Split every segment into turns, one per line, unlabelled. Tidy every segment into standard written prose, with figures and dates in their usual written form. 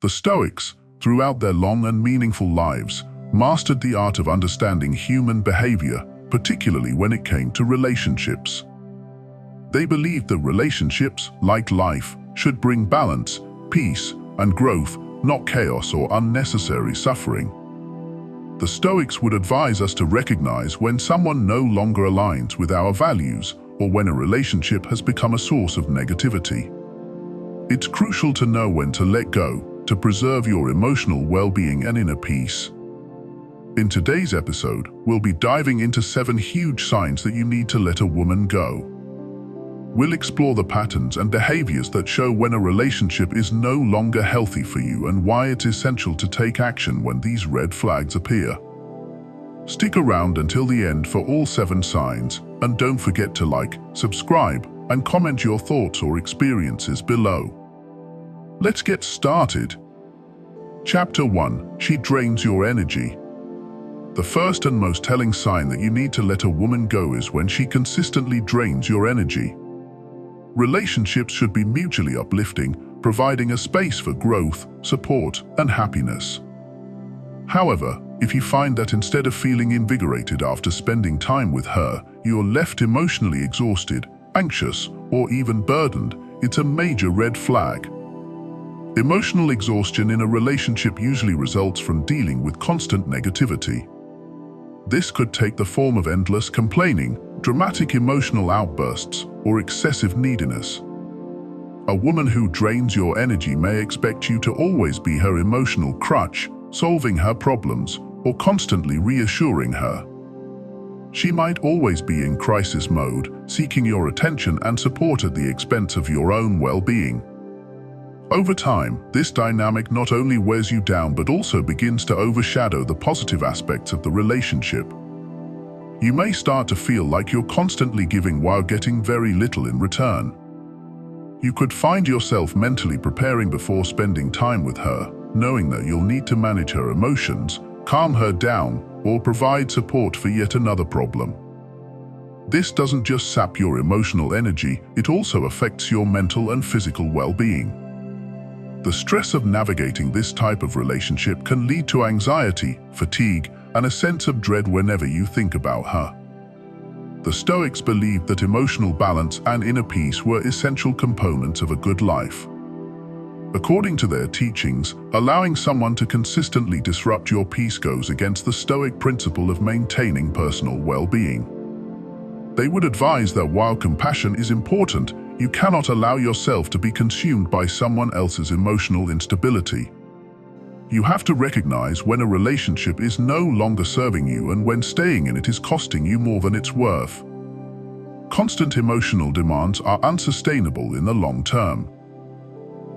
The Stoics, throughout their long and meaningful lives, mastered the art of understanding human behavior, particularly when it came to relationships. They believed that relationships, like life, should bring balance, peace, and growth, not chaos or unnecessary suffering. The Stoics would advise us to recognize when someone no longer aligns with our values or when a relationship has become a source of negativity. It's crucial to know when to let go, to preserve your emotional well-being and inner peace. In today's episode, we'll be diving into 7 huge signs that you need to let a woman go. We'll explore the patterns and behaviors that show when a relationship is no longer healthy for you and why it's essential to take action when these red flags appear. Stick around until the end for all 7 signs, and don't forget to like, subscribe, and comment your thoughts or experiences below. Let's get started. Chapter 1. She drains your energy. The first and most telling sign that you need to let a woman go is when she consistently drains your energy. Relationships should be mutually uplifting, providing a space for growth, support, and happiness. However, if you find that instead of feeling invigorated after spending time with her, you're left emotionally exhausted, anxious, or even burdened, it's a major red flag. Emotional exhaustion in a relationship usually results from dealing with constant negativity. This could take the form of endless complaining, dramatic emotional outbursts, or excessive neediness. A woman who drains your energy may expect you to always be her emotional crutch, solving her problems, or constantly reassuring her. She might always be in crisis mode, seeking your attention and support at the expense of your own well-being. Over time, this dynamic not only wears you down but also begins to overshadow the positive aspects of the relationship. You may start to feel like you're constantly giving while getting very little in return. You could find yourself mentally preparing before spending time with her, knowing that you'll need to manage her emotions, calm her down, or provide support for yet another problem. This doesn't just sap your emotional energy, it also affects your mental and physical well-being. The stress of navigating this type of relationship can lead to anxiety, fatigue, and a sense of dread whenever you think about her. The Stoics believed that emotional balance and inner peace were essential components of a good life. According to their teachings, allowing someone to consistently disrupt your peace goes against the Stoic principle of maintaining personal well-being. They would advise that while compassion is important, you cannot allow yourself to be consumed by someone else's emotional instability. You have to recognize when a relationship is no longer serving you and when staying in it is costing you more than it's worth. Constant emotional demands are unsustainable in the long term.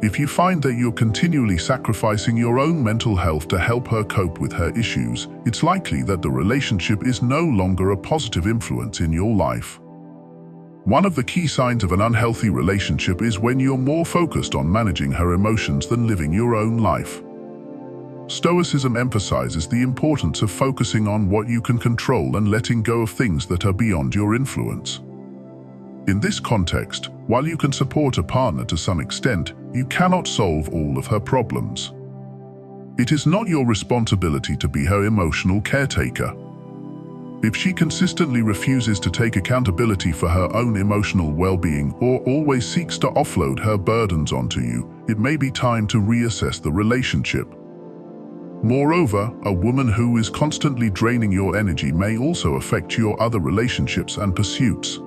If you find that you're continually sacrificing your own mental health to help her cope with her issues, it's likely that the relationship is no longer a positive influence in your life. One of the key signs of an unhealthy relationship is when you're more focused on managing her emotions than living your own life. Stoicism emphasizes the importance of focusing on what you can control and letting go of things that are beyond your influence. In this context, while you can support a partner to some extent, you cannot solve all of her problems. It is not your responsibility to be her emotional caretaker. If she consistently refuses to take accountability for her own emotional well-being or always seeks to offload her burdens onto you, it may be time to reassess the relationship. Moreover, a woman who is constantly draining your energy may also affect your other relationships and pursuits.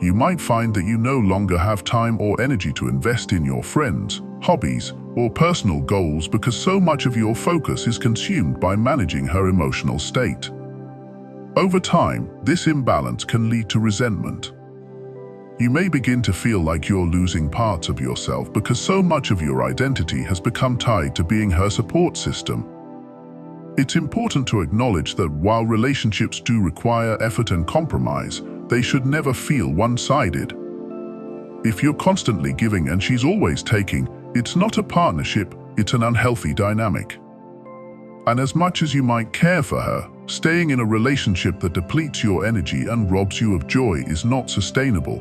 You might find that you no longer have time or energy to invest in your friends, hobbies, or personal goals because so much of your focus is consumed by managing her emotional state. Over time, this imbalance can lead to resentment. You may begin to feel like you're losing parts of yourself because so much of your identity has become tied to being her support system. It's important to acknowledge that while relationships do require effort and compromise, they should never feel one-sided. If you're constantly giving and she's always taking, it's not a partnership, it's an unhealthy dynamic. And as much as you might care for her, staying in a relationship that depletes your energy and robs you of joy is not sustainable.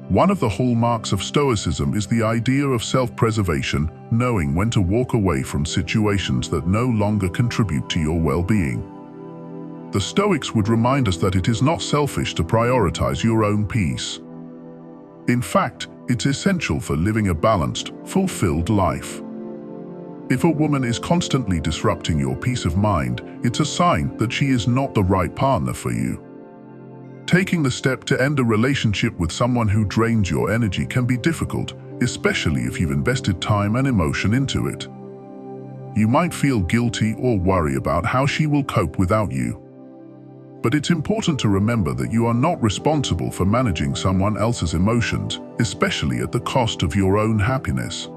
One of the hallmarks of Stoicism is the idea of self-preservation, knowing when to walk away from situations that no longer contribute to your well-being. The Stoics would remind us that it is not selfish to prioritize your own peace. In fact, it's essential for living a balanced, fulfilled life. If a woman is constantly disrupting your peace of mind, it's a sign that she is not the right partner for you. Taking the step to end a relationship with someone who drains your energy can be difficult, especially if you've invested time and emotion into it. You might feel guilty or worry about how she will cope without you. But it's important to remember that you are not responsible for managing someone else's emotions, especially at the cost of your own happiness.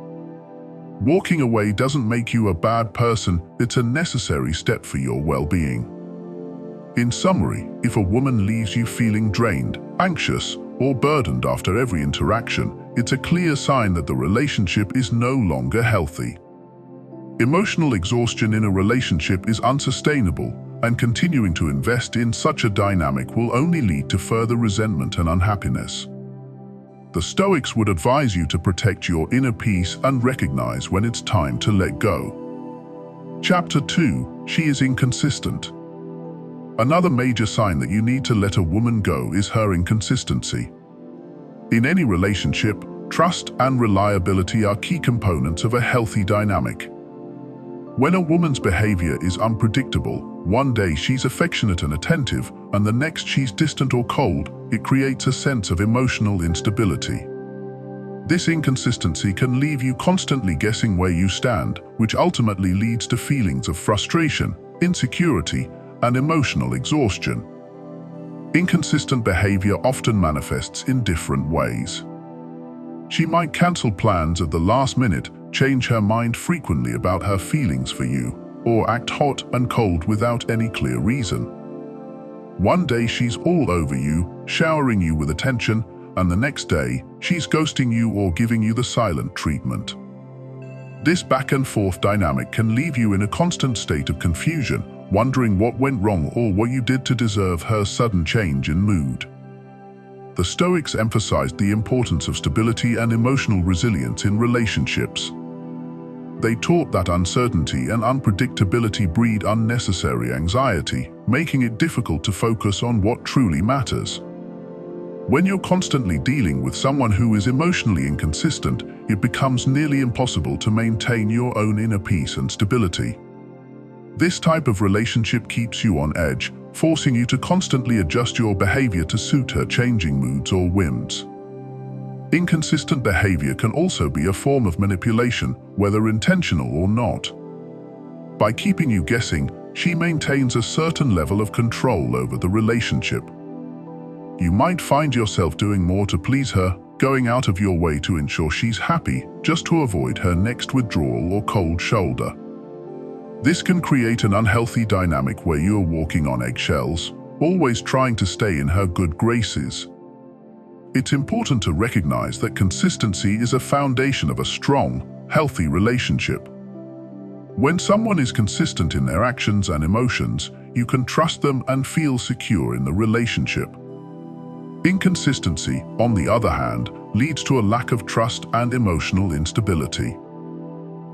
Walking away doesn't make you a bad person, it's a necessary step for your well-being. In summary, if a woman leaves you feeling drained, anxious, or burdened after every interaction, it's a clear sign that the relationship is no longer healthy. Emotional exhaustion in a relationship is unsustainable, and continuing to invest in such a dynamic will only lead to further resentment and unhappiness. The Stoics would advise you to protect your inner peace and recognize when it's time to let go. Chapter 2. She is inconsistent. Another major sign that you need to let a woman go is her inconsistency. In any relationship, trust and reliability are key components of a healthy dynamic. When a woman's behavior is unpredictable, one day she's affectionate and attentive, and the next she's distant or cold, it creates a sense of emotional instability. This inconsistency can leave you constantly guessing where you stand, which ultimately leads to feelings of frustration, insecurity, and emotional exhaustion. Inconsistent behavior often manifests in different ways. She might cancel plans at the last minute, change her mind frequently about her feelings for you, or act hot and cold without any clear reason. One day she's all over you, showering you with attention, and the next day she's ghosting you or giving you the silent treatment. This back and forth dynamic can leave you in a constant state of confusion, wondering what went wrong or what you did to deserve her sudden change in mood. The Stoics emphasized the importance of stability and emotional resilience in relationships. They taught that uncertainty and unpredictability breed unnecessary anxiety, making it difficult to focus on what truly matters. When you're constantly dealing with someone who is emotionally inconsistent, it becomes nearly impossible to maintain your own inner peace and stability. This type of relationship keeps you on edge, forcing you to constantly adjust your behavior to suit her changing moods or whims. Inconsistent behavior can also be a form of manipulation, whether intentional or not. By keeping you guessing, she maintains a certain level of control over the relationship. You might find yourself doing more to please her, going out of your way to ensure she's happy, just to avoid her next withdrawal or cold shoulder. This can create an unhealthy dynamic where you're walking on eggshells, always trying to stay in her good graces. It's important to recognize that consistency is a foundation of a strong, healthy relationship. When someone is consistent in their actions and emotions, you can trust them and feel secure in the relationship. Inconsistency, on the other hand, leads to a lack of trust and emotional instability.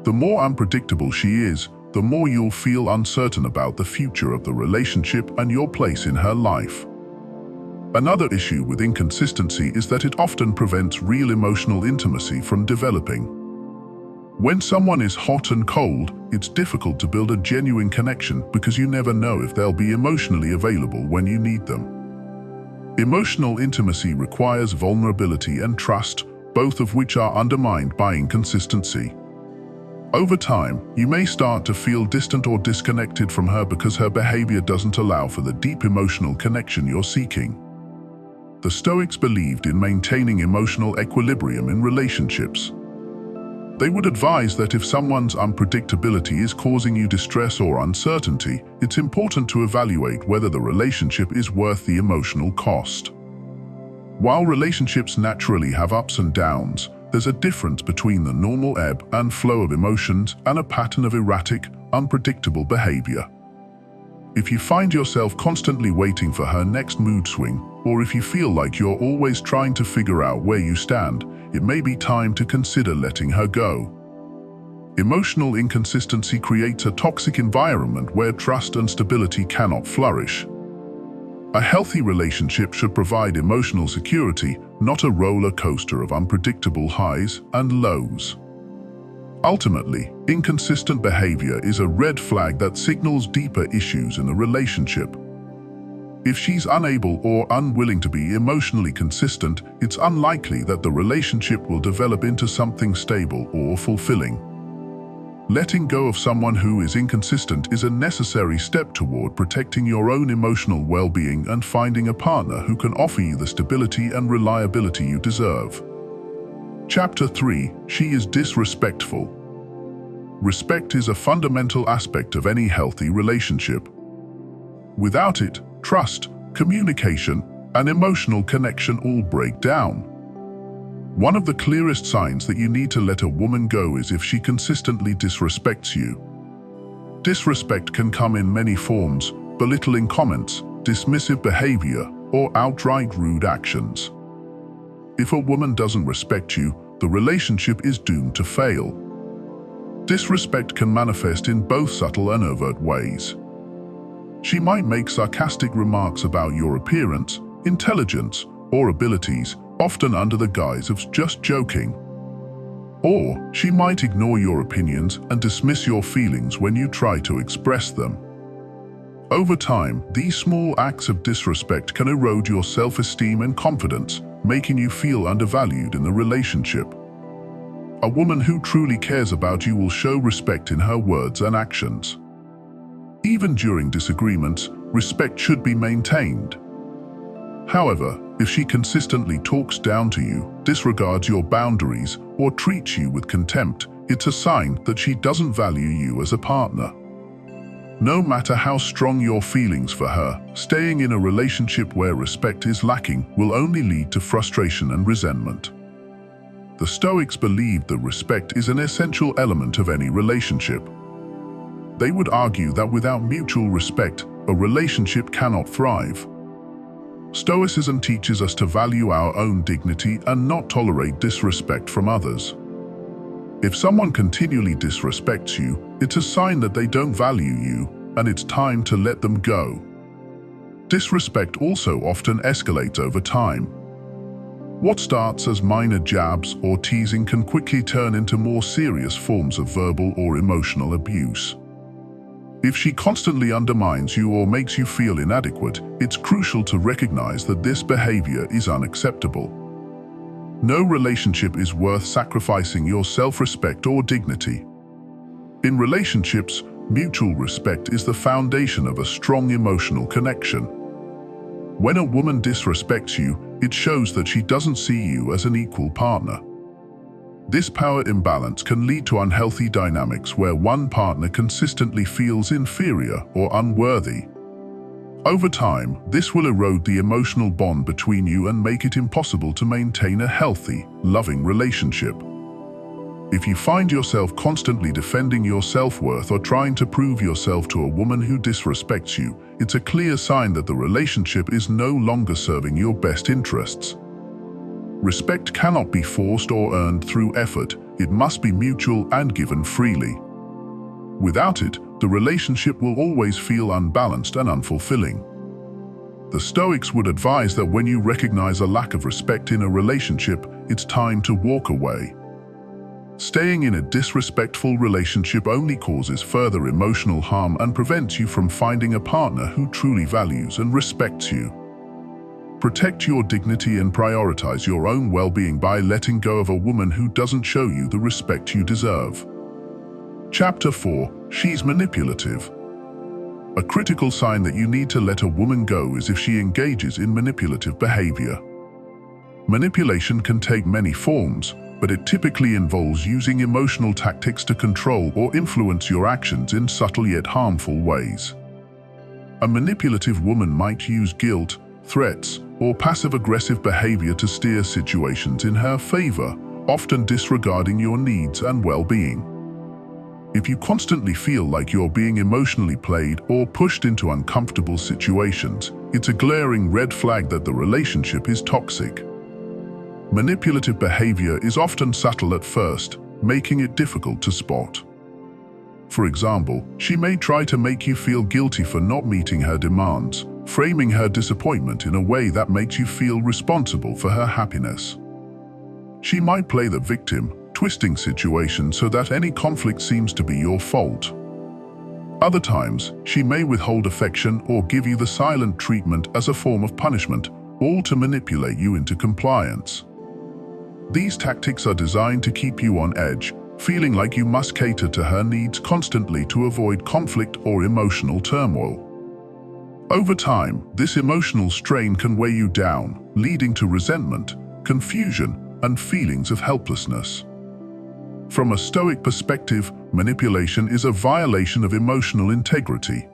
The more unpredictable she is, the more you'll feel uncertain about the future of the relationship and your place in her life. Another issue with inconsistency is that it often prevents real emotional intimacy from developing. When someone is hot and cold, it's difficult to build a genuine connection because you never know if they'll be emotionally available when you need them. Emotional intimacy requires vulnerability and trust, both of which are undermined by inconsistency. Over time, you may start to feel distant or disconnected from her because her behavior doesn't allow for the deep emotional connection you're seeking. The Stoics believed in maintaining emotional equilibrium in relationships. They would advise that if someone's unpredictability is causing you distress or uncertainty, it's important to evaluate whether the relationship is worth the emotional cost. While relationships naturally have ups and downs, there's a difference between the normal ebb and flow of emotions and a pattern of erratic, unpredictable behavior. If you find yourself constantly waiting for her next mood swing, or if you feel like you're always trying to figure out where you stand, it may be time to consider letting her go. Emotional inconsistency creates a toxic environment where trust and stability cannot flourish. A healthy relationship should provide emotional security, not a roller coaster of unpredictable highs and lows. Ultimately, inconsistent behavior is a red flag that signals deeper issues in a relationship. If she's unable or unwilling to be emotionally consistent, it's unlikely that the relationship will develop into something stable or fulfilling. Letting go of someone who is inconsistent is a necessary step toward protecting your own emotional well-being and finding a partner who can offer you the stability and reliability you deserve. Chapter 3. She is disrespectful. Respect is a fundamental aspect of any healthy relationship. Without it, trust, communication, and emotional connection all break down. One of the clearest signs that you need to let a woman go is if she consistently disrespects you. Disrespect can come in many forms: belittling comments, dismissive behavior, or outright rude actions. If a woman doesn't respect you, the relationship is doomed to fail. Disrespect can manifest in both subtle and overt ways. She might make sarcastic remarks about your appearance, intelligence, or abilities, often under the guise of just joking. Or she might ignore your opinions and dismiss your feelings when you try to express them. Over time, these small acts of disrespect can erode your self-esteem and confidence, making you feel undervalued in the relationship. A woman who truly cares about you will show respect in her words and actions. Even during disagreements, respect should be maintained. However, if she consistently talks down to you, disregards your boundaries, or treats you with contempt, it's a sign that she doesn't value you as a partner. No matter how strong your feelings for her, staying in a relationship where respect is lacking will only lead to frustration and resentment. The Stoics believed that respect is an essential element of any relationship. They would argue that without mutual respect, a relationship cannot thrive. Stoicism teaches us to value our own dignity and not tolerate disrespect from others. If someone continually disrespects you, it's a sign that they don't value you, and it's time to let them go. Disrespect also often escalates over time. What starts as minor jabs or teasing can quickly turn into more serious forms of verbal or emotional abuse. If she constantly undermines you or makes you feel inadequate, it's crucial to recognize that this behavior is unacceptable. No relationship is worth sacrificing your self-respect or dignity. In relationships, mutual respect is the foundation of a strong emotional connection. When a woman disrespects you, it shows that she doesn't see you as an equal partner. This power imbalance can lead to unhealthy dynamics where one partner consistently feels inferior or unworthy. Over time, this will erode the emotional bond between you and make it impossible to maintain a healthy, loving relationship. If you find yourself constantly defending your self-worth or trying to prove yourself to a woman who disrespects you, it's a clear sign that the relationship is no longer serving your best interests. Respect cannot be forced or earned through effort. It must be mutual and given freely. Without it, the relationship will always feel unbalanced and unfulfilling. The Stoics would advise that when you recognize a lack of respect in a relationship, it's time to walk away. Staying in a disrespectful relationship only causes further emotional harm and prevents you from finding a partner who truly values and respects you. Protect your dignity and prioritize your own well-being by letting go of a woman who doesn't show you the respect you deserve. Chapter 4. She's manipulative. A critical sign that you need to let a woman go is if she engages in manipulative behavior. Manipulation can take many forms, but it typically involves using emotional tactics to control or influence your actions in subtle yet harmful ways. A manipulative woman might use guilt, threats, or passive-aggressive behavior to steer situations in her favor, often disregarding your needs and well-being. If you constantly feel like you're being emotionally played or pushed into uncomfortable situations, it's a glaring red flag that the relationship is toxic. Manipulative behavior is often subtle at first, making it difficult to spot. For example, she may try to make you feel guilty for not meeting her demands, framing her disappointment in a way that makes you feel responsible for her happiness. She might play the victim, twisting situations so that any conflict seems to be your fault. Other times, she may withhold affection or give you the silent treatment as a form of punishment, all to manipulate you into compliance. These tactics are designed to keep you on edge, feeling like you must cater to her needs constantly to avoid conflict or emotional turmoil. Over time, this emotional strain can weigh you down, leading to resentment, confusion, and feelings of helplessness. From a Stoic perspective, manipulation is a violation of emotional integrity.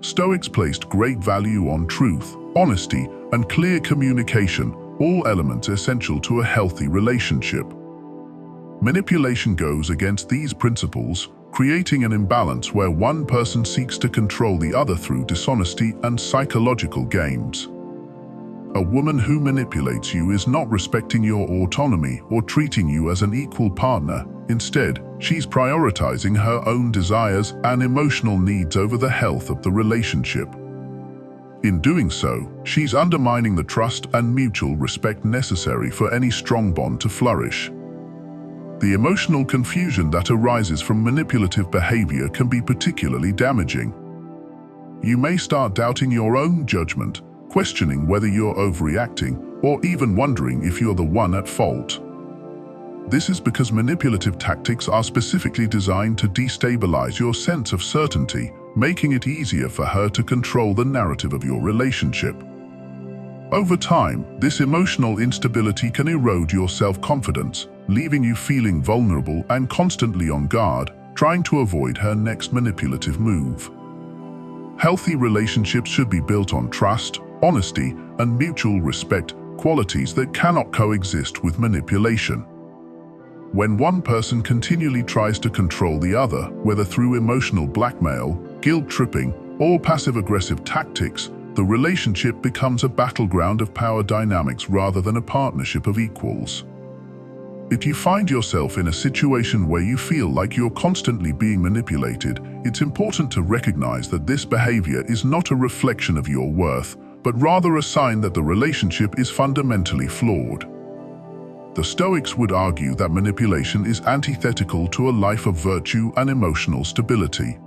Stoics placed great value on truth, honesty, and clear communication, all elements essential to a healthy relationship. Manipulation goes against these principles, creating an imbalance where one person seeks to control the other through dishonesty and psychological games. A woman who manipulates you is not respecting your autonomy or treating you as an equal partner. Instead, she's prioritizing her own desires and emotional needs over the health of the relationship. In doing so, she's undermining the trust and mutual respect necessary for any strong bond to flourish. The emotional confusion that arises from manipulative behavior can be particularly damaging. You may start doubting your own judgment, questioning whether you're overreacting, or even wondering if you're the one at fault. This is because manipulative tactics are specifically designed to destabilize your sense of certainty, making it easier for her to control the narrative of your relationship. Over time, this emotional instability can erode your self-confidence, leaving you feeling vulnerable and constantly on guard, trying to avoid her next manipulative move. Healthy relationships should be built on trust, honesty, and mutual respect, qualities that cannot coexist with manipulation. When one person continually tries to control the other, whether through emotional blackmail, guilt-tripping, or passive-aggressive tactics, the relationship becomes a battleground of power dynamics rather than a partnership of equals. If you find yourself in a situation where you feel like you're constantly being manipulated, it's important to recognize that this behavior is not a reflection of your worth, but rather a sign that the relationship is fundamentally flawed. The Stoics would argue that manipulation is antithetical to a life of virtue and emotional stability.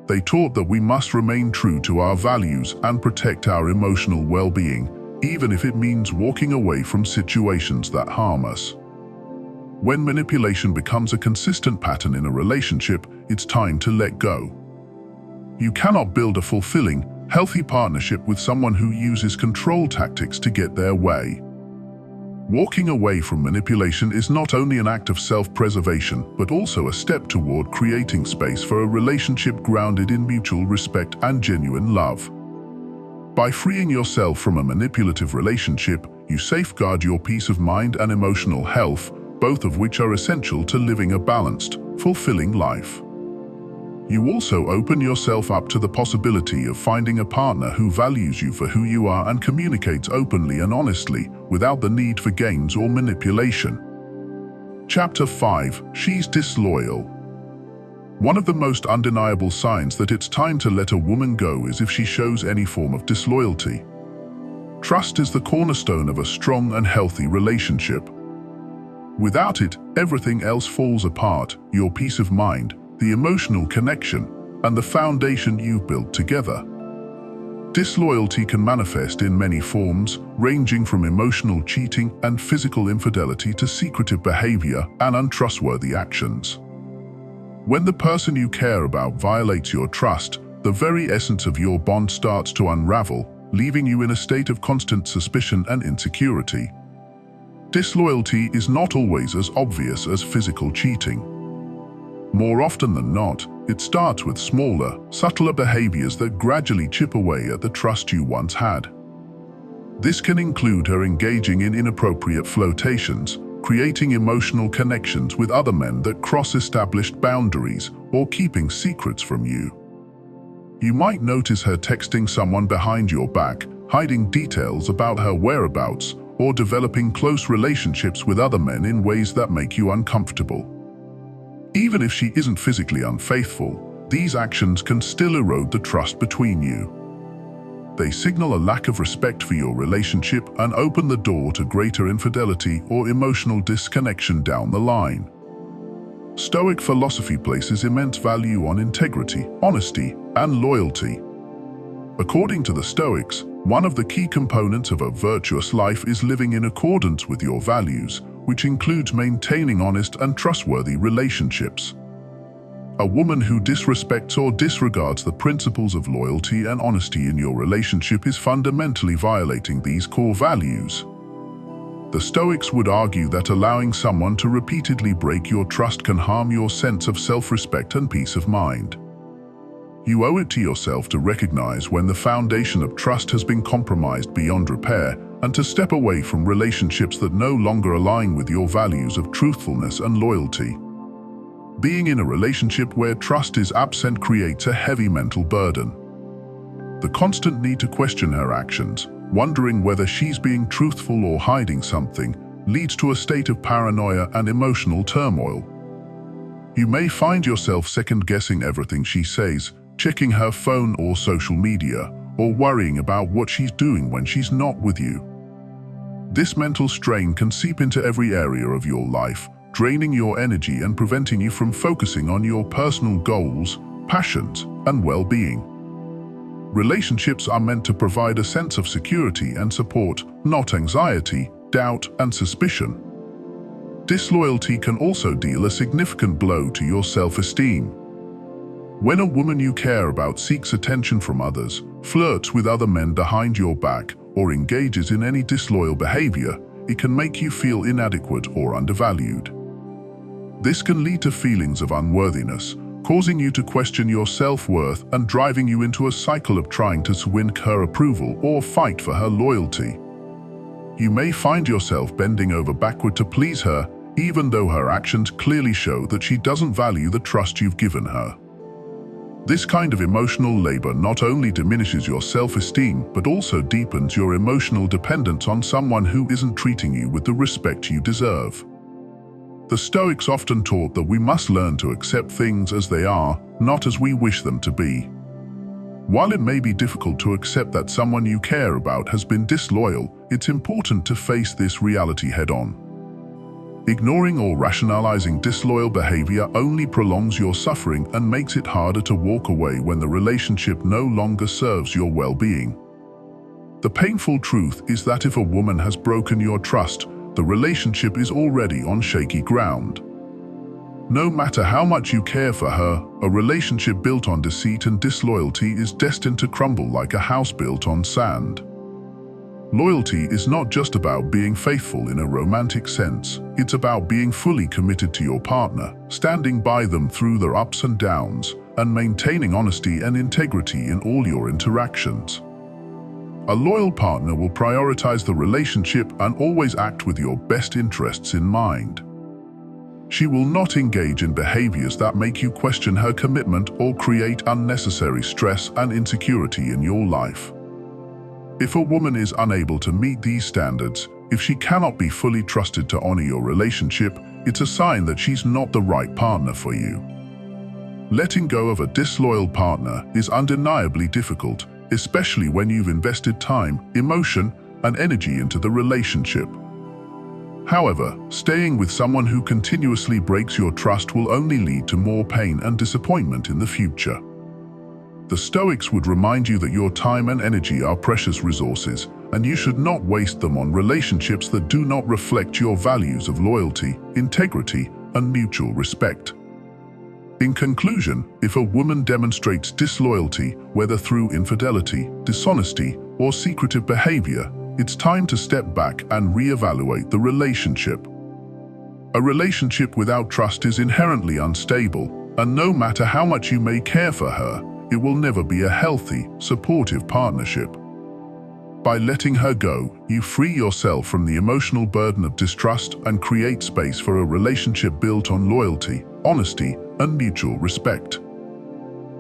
They taught that we must remain true to our values and protect our emotional well-being, even if it means walking away from situations that harm us. When manipulation becomes a consistent pattern in a relationship, it's time to let go. You cannot build a fulfilling, healthy partnership with someone who uses control tactics to get their way. Walking away from manipulation is not only an act of self-preservation, but also a step toward creating space for a relationship grounded in mutual respect and genuine love. By freeing yourself from a manipulative relationship, you safeguard your peace of mind and emotional health, both of which are essential to living a balanced, fulfilling life. You also open yourself up to the possibility of finding a partner who values you for who you are and communicates openly and honestly, without the need for games or manipulation. Chapter 5. She's disloyal. One of the most undeniable signs that it's time to let a woman go is if she shows any form of disloyalty. Trust is the cornerstone of a strong and healthy relationship. Without it, everything else falls apart: your peace of mind, the emotional connection, and the foundation you've built together. Disloyalty can manifest in many forms, ranging from emotional cheating and physical infidelity to secretive behavior and untrustworthy actions. When the person you care about violates your trust, the very essence of your bond starts to unravel, leaving you in a state of constant suspicion and insecurity. Disloyalty is not always as obvious as physical cheating. More often than not, it starts with smaller, subtler behaviors that gradually chip away at the trust you once had. This can include her engaging in inappropriate flirtations, creating emotional connections with other men that cross established boundaries, or keeping secrets from you. You might notice her texting someone behind your back, hiding details about her whereabouts, or developing close relationships with other men in ways that make you uncomfortable. Even if she isn't physically unfaithful, these actions can still erode the trust between you. They signal a lack of respect for your relationship and open the door to greater infidelity or emotional disconnection down the line. Stoic philosophy places immense value on integrity, honesty, and loyalty. According to the Stoics, one of the key components of a virtuous life is living in accordance with your values, which includes maintaining honest and trustworthy relationships. A woman who disrespects or disregards the principles of loyalty and honesty in your relationship is fundamentally violating these core values. The Stoics would argue that allowing someone to repeatedly break your trust can harm your sense of self-respect and peace of mind. You owe it to yourself to recognize when the foundation of trust has been compromised beyond repair and to step away from relationships that no longer align with your values of truthfulness and loyalty. Being in a relationship where trust is absent creates a heavy mental burden. The constant need to question her actions, wondering whether she's being truthful or hiding something, leads to a state of paranoia and emotional turmoil. You may find yourself second-guessing everything she says, checking her phone or social media, or worrying about what she's doing when she's not with you. This mental strain can seep into every area of your life, draining your energy and preventing you from focusing on your personal goals, passions, and well-being. Relationships are meant to provide a sense of security and support, not anxiety, doubt, and suspicion. Disloyalty can also deal a significant blow to your self-esteem. When a woman you care about seeks attention from others, flirts with other men behind your back, or engages in any disloyal behavior, it can make you feel inadequate or undervalued. This can lead to feelings of unworthiness, causing you to question your self-worth and driving you into a cycle of trying to win her approval or fight for her loyalty. You may find yourself bending over backward to please her, even though her actions clearly show that she doesn't value the trust you've given her. This kind of emotional labor not only diminishes your self-esteem, but also deepens your emotional dependence on someone who isn't treating you with the respect you deserve. The Stoics often taught that we must learn to accept things as they are, not as we wish them to be. While it may be difficult to accept that someone you care about has been disloyal, it's important to face this reality head-on. Ignoring or rationalizing disloyal behavior only prolongs your suffering and makes it harder to walk away when the relationship no longer serves your well-being. The painful truth is that if a woman has broken your trust, the relationship is already on shaky ground. No matter how much you care for her, a relationship built on deceit and disloyalty is destined to crumble like a house built on sand. Loyalty is not just about being faithful in a romantic sense, it's about being fully committed to your partner, standing by them through their ups and downs, and maintaining honesty and integrity in all your interactions. A loyal partner will prioritize the relationship and always act with your best interests in mind. She will not engage in behaviors that make you question her commitment or create unnecessary stress and insecurity in your life. If a woman is unable to meet these standards, if she cannot be fully trusted to honor your relationship, it's a sign that she's not the right partner for you. Letting go of a disloyal partner is undeniably difficult, especially when you've invested time, emotion, and energy into the relationship. However, staying with someone who continuously breaks your trust will only lead to more pain and disappointment in the future. The Stoics would remind you that your time and energy are precious resources, and you should not waste them on relationships that do not reflect your values of loyalty, integrity, and mutual respect. In conclusion, if a woman demonstrates disloyalty, whether through infidelity, dishonesty, or secretive behavior, it's time to step back and reevaluate the relationship. A relationship without trust is inherently unstable, and no matter how much you may care for her, it will never be a healthy, supportive partnership. By letting her go, you free yourself from the emotional burden of distrust and create space for a relationship built on loyalty, honesty, and mutual respect.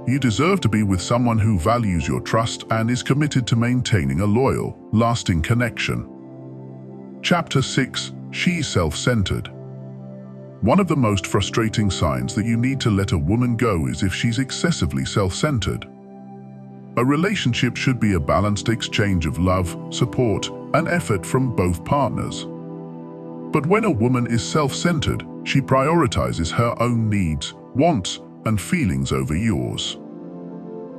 You deserve to be with someone who values your trust and is committed to maintaining a loyal, lasting connection. Chapter 6: She's Self-Centered. One of the most frustrating signs that you need to let a woman go is if she's excessively self-centered. A relationship should be a balanced exchange of love, support, and effort from both partners. But when a woman is self-centered, she prioritizes her own needs, wants, and feelings over yours.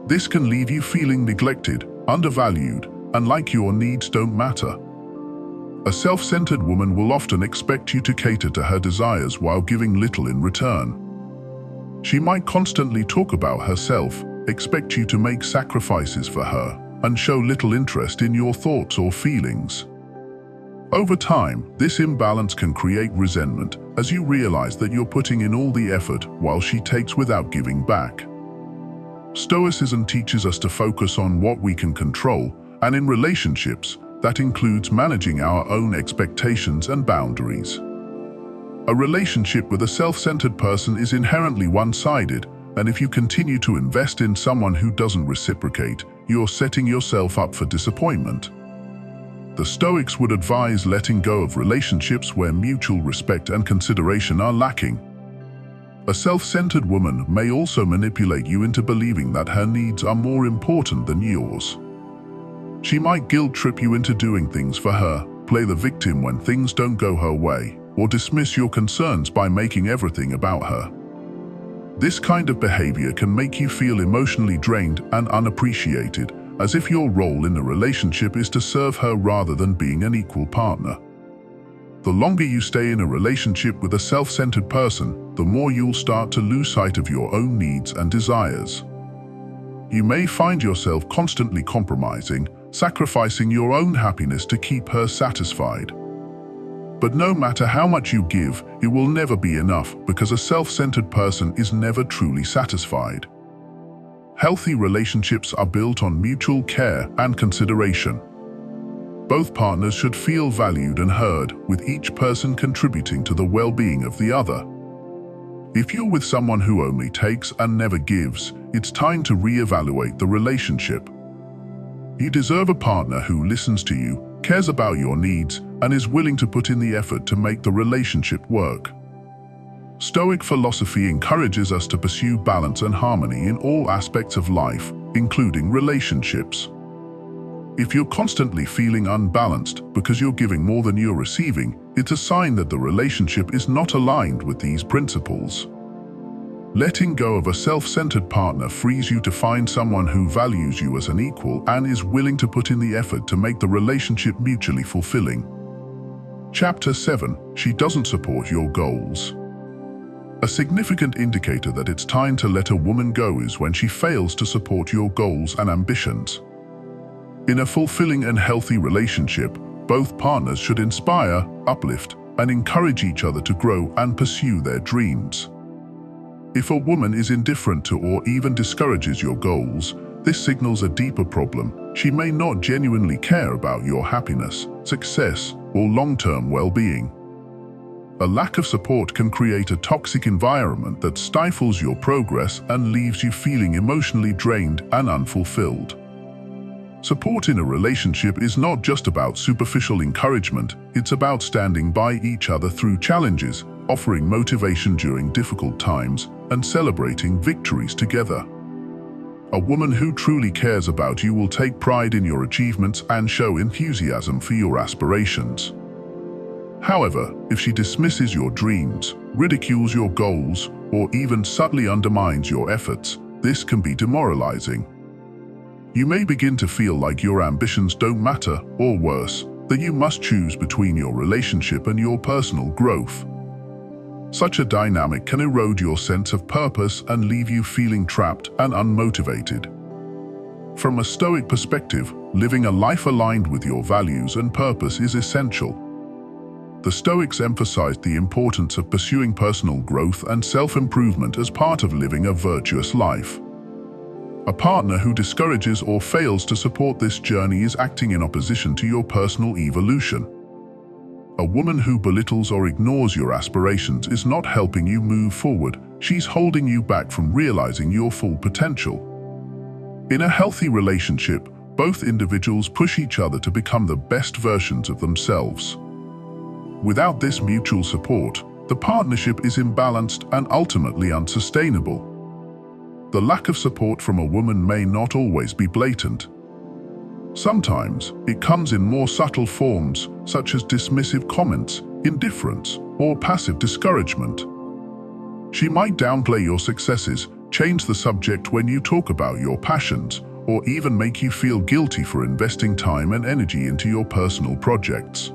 This can leave you feeling neglected, undervalued, and like your needs don't matter. A self-centered woman will often expect you to cater to her desires while giving little in return. She might constantly talk about herself, expect you to make sacrifices for her, and show little interest in your thoughts or feelings. Over time, this imbalance can create resentment as you realize that you're putting in all the effort while she takes without giving back. Stoicism teaches us to focus on what we can control, and in relationships, that includes managing our own expectations and boundaries. A relationship with a self-centered person is inherently one-sided, and if you continue to invest in someone who doesn't reciprocate, you're setting yourself up for disappointment. The Stoics would advise letting go of relationships where mutual respect and consideration are lacking. A self-centered woman may also manipulate you into believing that her needs are more important than yours. She might guilt-trip you into doing things for her, play the victim when things don't go her way, or dismiss your concerns by making everything about her. This kind of behavior can make you feel emotionally drained and unappreciated, as if your role in the relationship is to serve her rather than being an equal partner. The longer you stay in a relationship with a self-centered person, the more you'll start to lose sight of your own needs and desires. You may find yourself constantly compromising, sacrificing your own happiness to keep her satisfied. But no matter how much you give, it will never be enough because a self-centered person is never truly satisfied. Healthy relationships are built on mutual care and consideration. Both partners should feel valued and heard, with each person contributing to the well-being of the other. If you're with someone who only takes and never gives, it's time to reevaluate the relationship. You deserve a partner who listens to you, cares about your needs, and is willing to put in the effort to make the relationship work. Stoic philosophy encourages us to pursue balance and harmony in all aspects of life, including relationships. If you're constantly feeling unbalanced because you're giving more than you're receiving, it's a sign that the relationship is not aligned with these principles. Letting go of a self-centered partner frees you to find someone who values you as an equal and is willing to put in the effort to make the relationship mutually fulfilling. Chapter 7. She doesn't support your goals. A significant indicator that it's time to let a woman go is when she fails to support your goals and ambitions. In a fulfilling and healthy relationship, both partners should inspire, uplift, and encourage each other to grow and pursue their dreams. If a woman is indifferent to or even discourages your goals, this signals a deeper problem. She may not genuinely care about your happiness, success, or long-term well-being. A lack of support can create a toxic environment that stifles your progress and leaves you feeling emotionally drained and unfulfilled. Support in a relationship is not just about superficial encouragement, it's about standing by each other through challenges, offering motivation during difficult times, and celebrating victories together. A woman who truly cares about you will take pride in your achievements and show enthusiasm for your aspirations. However, if she dismisses your dreams, ridicules your goals, or even subtly undermines your efforts, this can be demoralizing. You may begin to feel like your ambitions don't matter, or worse, that you must choose between your relationship and your personal growth. Such a dynamic can erode your sense of purpose and leave you feeling trapped and unmotivated. From a Stoic perspective, living a life aligned with your values and purpose is essential. The Stoics emphasized the importance of pursuing personal growth and self-improvement as part of living a virtuous life. A partner who discourages or fails to support this journey is acting in opposition to your personal evolution. A woman who belittles or ignores your aspirations is not helping you move forward. She's holding you back from realizing your full potential. In a healthy relationship, both individuals push each other to become the best versions of themselves. Without this mutual support, the partnership is imbalanced and ultimately unsustainable. The lack of support from a woman may not always be blatant. Sometimes it comes in more subtle forms, such as dismissive comments, indifference, or passive discouragement. She might downplay your successes, change the subject when you talk about your passions, or even make you feel guilty for investing time and energy into your personal projects.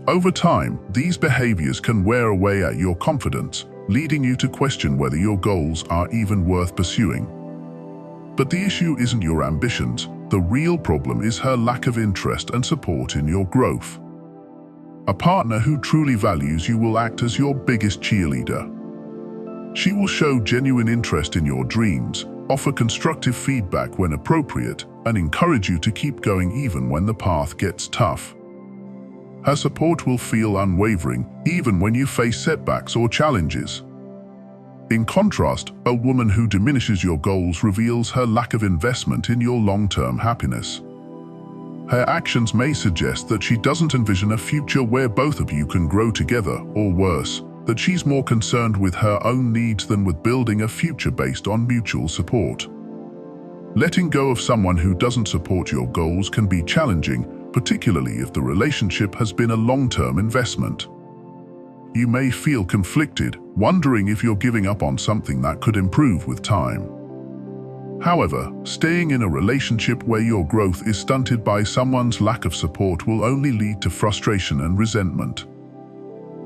Over time, these behaviors can wear away at your confidence, leading you to question whether your goals are even worth pursuing. But the issue isn't your ambitions. The real problem is her lack of interest and support in your growth. A partner who truly values you will act as your biggest cheerleader. She will show genuine interest in your dreams, offer constructive feedback when appropriate, and encourage you to keep going even when the path gets tough. Her support will feel unwavering, even when you face setbacks or challenges. In contrast, a woman who diminishes your goals reveals her lack of investment in your long-term happiness. Her actions may suggest that she doesn't envision a future where both of you can grow together, or worse, that she's more concerned with her own needs than with building a future based on mutual support. Letting go of someone who doesn't support your goals can be challenging, particularly if the relationship has been a long-term investment. You may feel conflicted, wondering if you're giving up on something that could improve with time. However, staying in a relationship where your growth is stunted by someone's lack of support will only lead to frustration and resentment.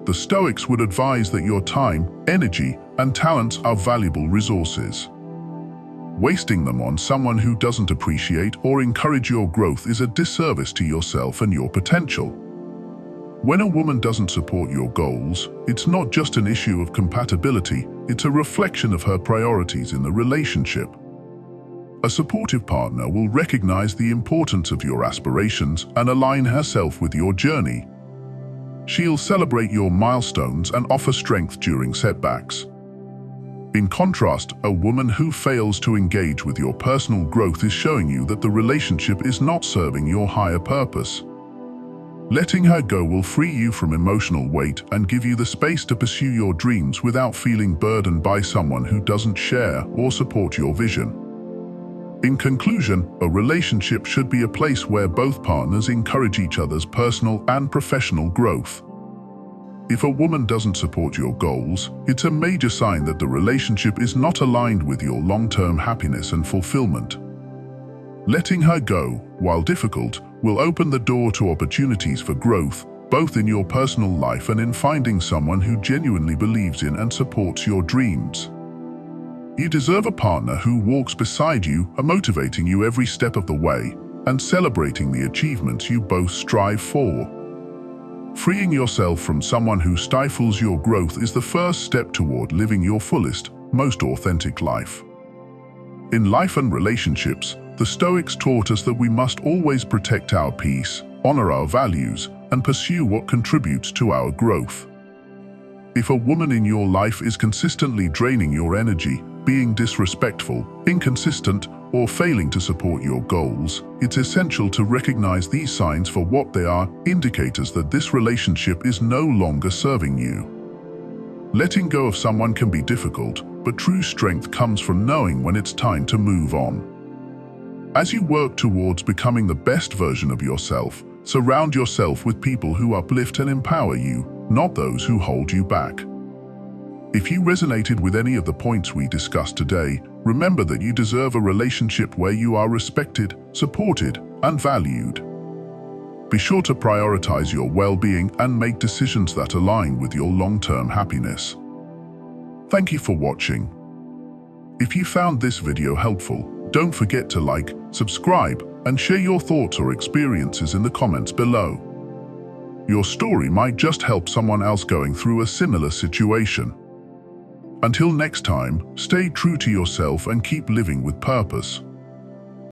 The Stoics would advise that your time, energy, and talents are valuable resources. Wasting them on someone who doesn't appreciate or encourage your growth is a disservice to yourself and your potential. When a woman doesn't support your goals, it's not just an issue of compatibility, it's a reflection of her priorities in the relationship. A supportive partner will recognize the importance of your aspirations and align herself with your journey. She'll celebrate your milestones and offer strength during setbacks. In contrast, a woman who fails to engage with your personal growth is showing you that the relationship is not serving your higher purpose. Letting her go will free you from emotional weight and give you the space to pursue your dreams without feeling burdened by someone who doesn't share or support your vision. In conclusion, a relationship should be a place where both partners encourage each other's personal and professional growth. If a woman doesn't support your goals, it's a major sign that the relationship is not aligned with your long-term happiness and fulfillment. Letting her go, while difficult, will open the door to opportunities for growth, both in your personal life and in finding someone who genuinely believes in and supports your dreams. You deserve a partner who walks beside you, motivating you every step of the way, and celebrating the achievements you both strive for. Freeing yourself from someone who stifles your growth is the first step toward living your fullest, most authentic life. In life and relationships, the Stoics taught us that we must always protect our peace, honor our values, and pursue what contributes to our growth. If a woman in your life is consistently draining your energy, being disrespectful, inconsistent, or failing to support your goals, it's essential to recognize these signs for what they are, indicators that this relationship is no longer serving you. Letting go of someone can be difficult, but true strength comes from knowing when it's time to move on. As you work towards becoming the best version of yourself, surround yourself with people who uplift and empower you, not those who hold you back. If you resonated with any of the points we discussed today, remember that you deserve a relationship where you are respected, supported, and valued. Be sure to prioritize your well-being and make decisions that align with your long-term happiness. Thank you for watching. If you found this video helpful, don't forget to like, subscribe, and share your thoughts or experiences in the comments below. Your story might just help someone else going through a similar situation. Until next time, stay true to yourself and keep living with purpose.